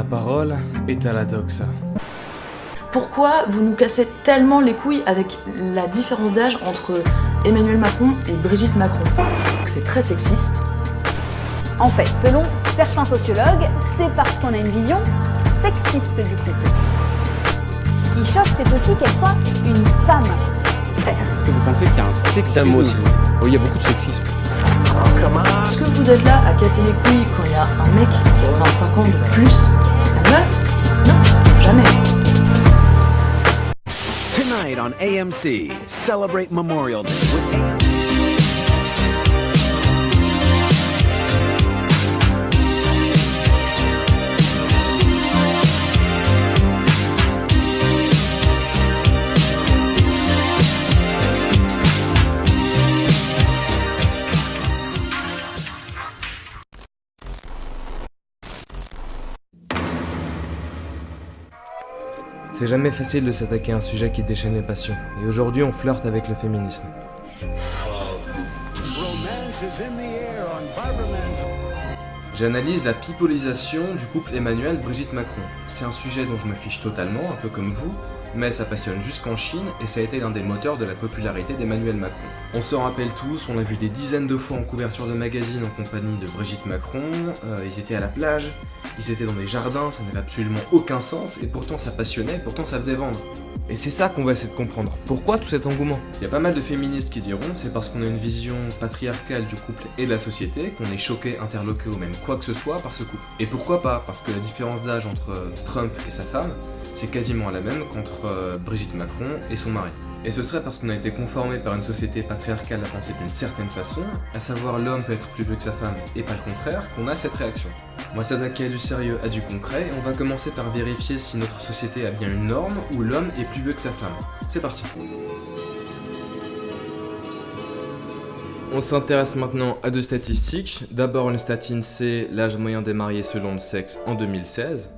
La parole est à la doxa. Pourquoi vous nous cassez tellement les couilles avec la différence d'âge entre Emmanuel Macron et Brigitte Macron? C'est très sexiste. En fait, selon certains sociologues, c'est parce qu'on a une vision sexiste du couple. Ce qui choque, c'est aussi qu'elle soit une femme. Est-ce que vous pensez qu'il y a un sexisme aussi? Oui, il y a beaucoup de sexisme. Est-ce que vous êtes là à casser les couilles quand il y a un mec qui a 25 ans de plus et sa meuf? Non, jamais. Tonight on AMC, celebrate Memorial Day with AMC. C'est jamais facile de s'attaquer à un sujet qui déchaîne les passions, et aujourd'hui on flirte avec le féminisme. J'analyse la pipolisation du couple Emmanuel-Brigitte Macron. C'est un sujet dont je me fiche totalement, un peu comme vous, mais ça passionne jusqu'en Chine et ça a été l'un des moteurs de la popularité d'Emmanuel Macron. On s'en rappelle tous, on l'a vu des dizaines de fois en couverture de magazines en compagnie de Brigitte Macron, ils étaient à la plage, ils étaient dans des jardins, ça n'avait absolument aucun sens et pourtant ça passionnait, pourtant ça faisait vendre. Et c'est ça qu'on va essayer de comprendre. Pourquoi tout cet engouement? Il y a pas mal de féministes qui diront c'est parce qu'on a une vision patriarcale du couple et de la société qu'on est choqué, interloqué ou même quoi que ce soit par ce couple. Et pourquoi pas? Parce que la différence d'âge entre Trump et sa femme, c'est quasiment la même qu'entre Brigitte Macron et son mari. Et ce serait parce qu'on a été conformé par une société patriarcale à penser d'une certaine façon, à savoir l'homme peut être plus vieux que sa femme et pas le contraire, qu'on a cette réaction. On va s'attaquer à du sérieux, à du concret, et on va commencer par vérifier si notre société a bien une norme où l'homme est plus vieux que sa femme. C'est parti. On s'intéresse maintenant à deux statistiques. D'abord une statine C, l'âge moyen des mariés selon le sexe en 2016,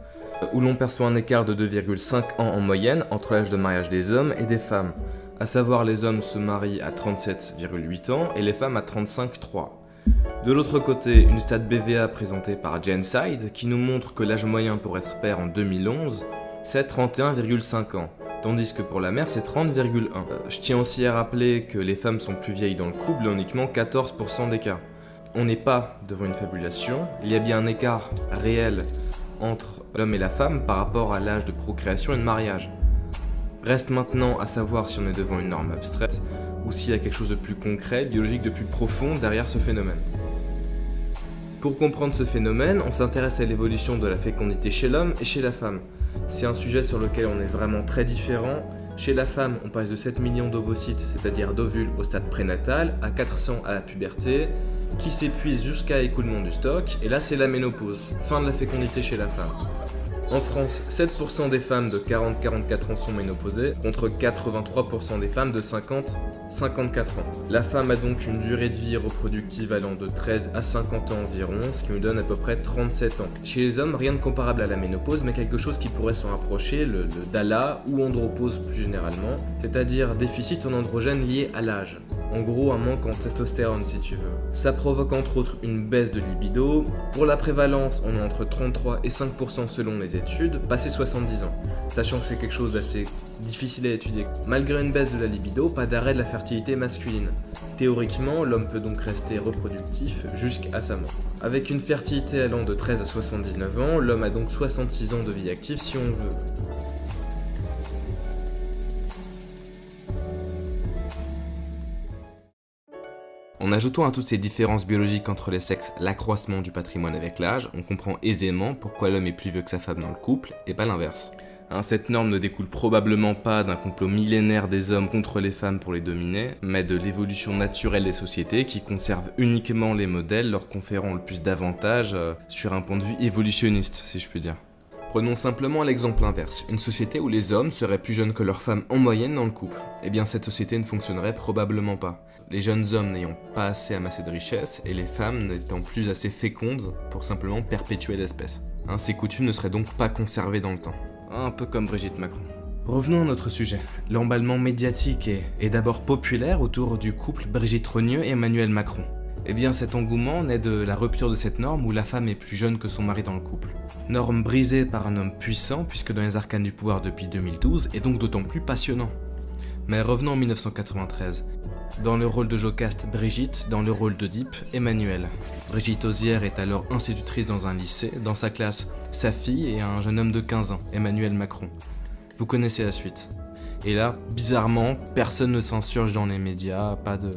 où l'on perçoit un écart de 2,5 ans en moyenne entre l'âge de mariage des hommes et des femmes. À savoir, les hommes se marient à 37,8 ans et les femmes à 35,3. De l'autre côté, une stat BVA présentée par Genside qui nous montre que l'âge moyen pour être père en 2011, c'est 31,5 ans, tandis que pour la mère, c'est 30,1. Je tiens aussi à rappeler que les femmes sont plus vieilles dans le couple, uniquement 14% d'écart. On n'est pas devant une fabulation, il y a bien un écart réel entre l'homme et la femme par rapport à l'âge de procréation et de mariage. Reste maintenant à savoir si on est devant une norme abstraite ou s'il y a quelque chose de plus concret, biologique, de plus profond derrière ce phénomène. Pour comprendre ce phénomène, on s'intéresse à l'évolution de la fécondité chez l'homme et chez la femme. C'est un sujet sur lequel on est vraiment très différent. Chez la femme, on passe de 7 millions d'ovocytes, c'est-à-dire d'ovules au stade prénatal, à 400 à la puberté, qui s'épuise jusqu'à écoulement du stock, et là c'est la ménopause, fin de la fécondité chez la femme. En France, 7% des femmes de 40-44 ans sont ménopausées, contre 83% des femmes de 50-54 ans. La femme a donc une durée de vie reproductive allant de 13 à 50 ans environ, ce qui nous donne à peu près 37 ans. Chez les hommes, rien de comparable à la ménopause, mais quelque chose qui pourrait s'en rapprocher, le DALA ou andropause plus généralement, c'est-à-dire déficit en androgène lié à l'âge. En gros, un manque en testostérone si tu veux. Ça provoque entre autres une baisse de libido. Pour la prévalence, on est entre 33 et 5% selon les études, passé 70 ans, sachant que c'est quelque chose d'assez difficile à étudier. Malgré une baisse de la libido, pas d'arrêt de la fertilité masculine. Théoriquement, l'homme peut donc rester reproductif jusqu'à sa mort. Avec une fertilité allant de 13 à 79 ans, l'homme a donc 66 ans de vie active si on veut. En ajoutant à toutes ces différences biologiques entre les sexes l'accroissement du patrimoine avec l'âge, on comprend aisément pourquoi l'homme est plus vieux que sa femme dans le couple, et pas l'inverse. Cette norme ne découle probablement pas d'un complot millénaire des hommes contre les femmes pour les dominer, mais de l'évolution naturelle des sociétés qui conservent uniquement les modèles leur conférant le plus d'avantages sur un point de vue évolutionniste, si je puis dire. Prenons simplement l'exemple inverse, une société où les hommes seraient plus jeunes que leurs femmes en moyenne dans le couple. Eh bien cette société ne fonctionnerait probablement pas. Les jeunes hommes n'ayant pas assez amassé de richesses et les femmes n'étant plus assez fécondes pour simplement perpétuer l'espèce. Ces coutumes ne seraient donc pas conservées dans le temps. Un peu comme Brigitte Macron. Revenons à notre sujet. L'emballement médiatique est d'abord populaire autour du couple Brigitte Rogneux et Emmanuel Macron. Eh bien cet engouement naît de la rupture de cette norme où la femme est plus jeune que son mari dans le couple. Norme brisée par un homme puissant puisque dans les arcanes du pouvoir depuis 2012 et donc d'autant plus passionnant. Mais revenons en 1993. Dans le rôle de Jocaste, Brigitte, dans le rôle d'Oedipe, Emmanuel. Brigitte Ozière est alors institutrice dans un lycée, dans sa classe, sa fille et un jeune homme de 15 ans, Emmanuel Macron. Vous connaissez la suite. Et là, bizarrement, personne ne s'insurge dans les médias, pas de...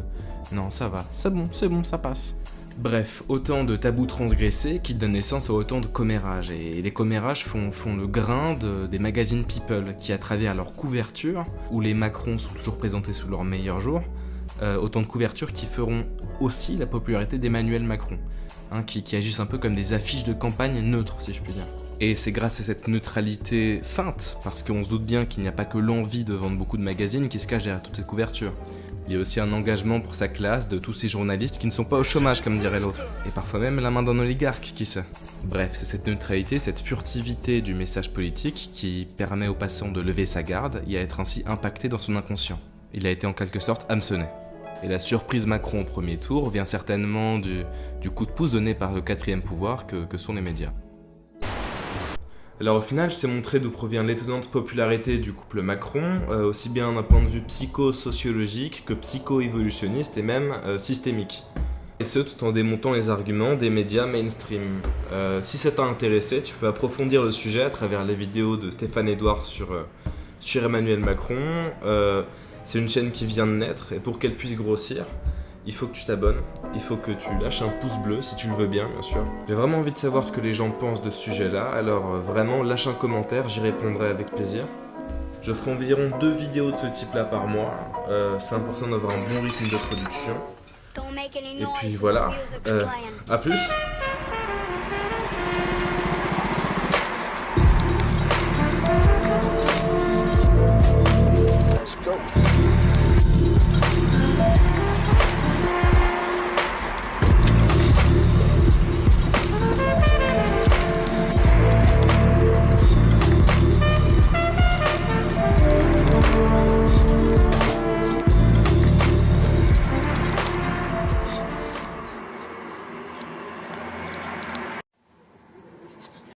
Non, ça va, c'est bon, ça passe. Bref, autant de tabous transgressés qui donnent naissance à autant de commérages. Et les commérages font le grain des magazines People, qui à travers leur couverture, où les Macrons sont toujours présentés sous leur meilleur jour, autant de couvertures qui feront aussi la popularité d'Emmanuel Macron, hein, qui agissent un peu comme des affiches de campagne neutres, si je puis dire. Et c'est grâce à cette neutralité feinte, parce qu'on se doute bien qu'il n'y a pas que l'envie de vendre beaucoup de magazines qui se cache derrière toutes ces couvertures. Il y a aussi un engagement pour sa classe de tous ces journalistes qui ne sont pas au chômage comme dirait l'autre, et parfois même la main d'un oligarque, qui sait. Bref, c'est cette neutralité, cette furtivité du message politique qui permet au passant de lever sa garde et à être ainsi impacté dans son inconscient. Il a été en quelque sorte hameçonné. Et la surprise Macron au premier tour vient certainement du coup de pouce donné par le quatrième pouvoir que sont les médias. Alors au final, je t'ai montré d'où provient l'étonnante popularité du couple Macron, aussi bien d'un point de vue psychosociologique que psycho-évolutionniste et même systémique. Et ce, tout en démontant les arguments des médias mainstream. Si ça t'a intéressé, tu peux approfondir le sujet à travers les vidéos de Stéphane Edouard sur Emmanuel Macron. C'est une chaîne qui vient de naître et pour qu'elle puisse grossir, il faut que tu t'abonnes, il faut que tu lâches un pouce bleu si tu le veux bien sûr. J'ai vraiment envie de savoir ce que les gens pensent de ce sujet-là, alors vraiment lâche un commentaire, j'y répondrai avec plaisir. Je ferai environ 2 vidéos de ce type-là par mois, c'est important d'avoir un bon rythme de production. Et puis voilà, à plus.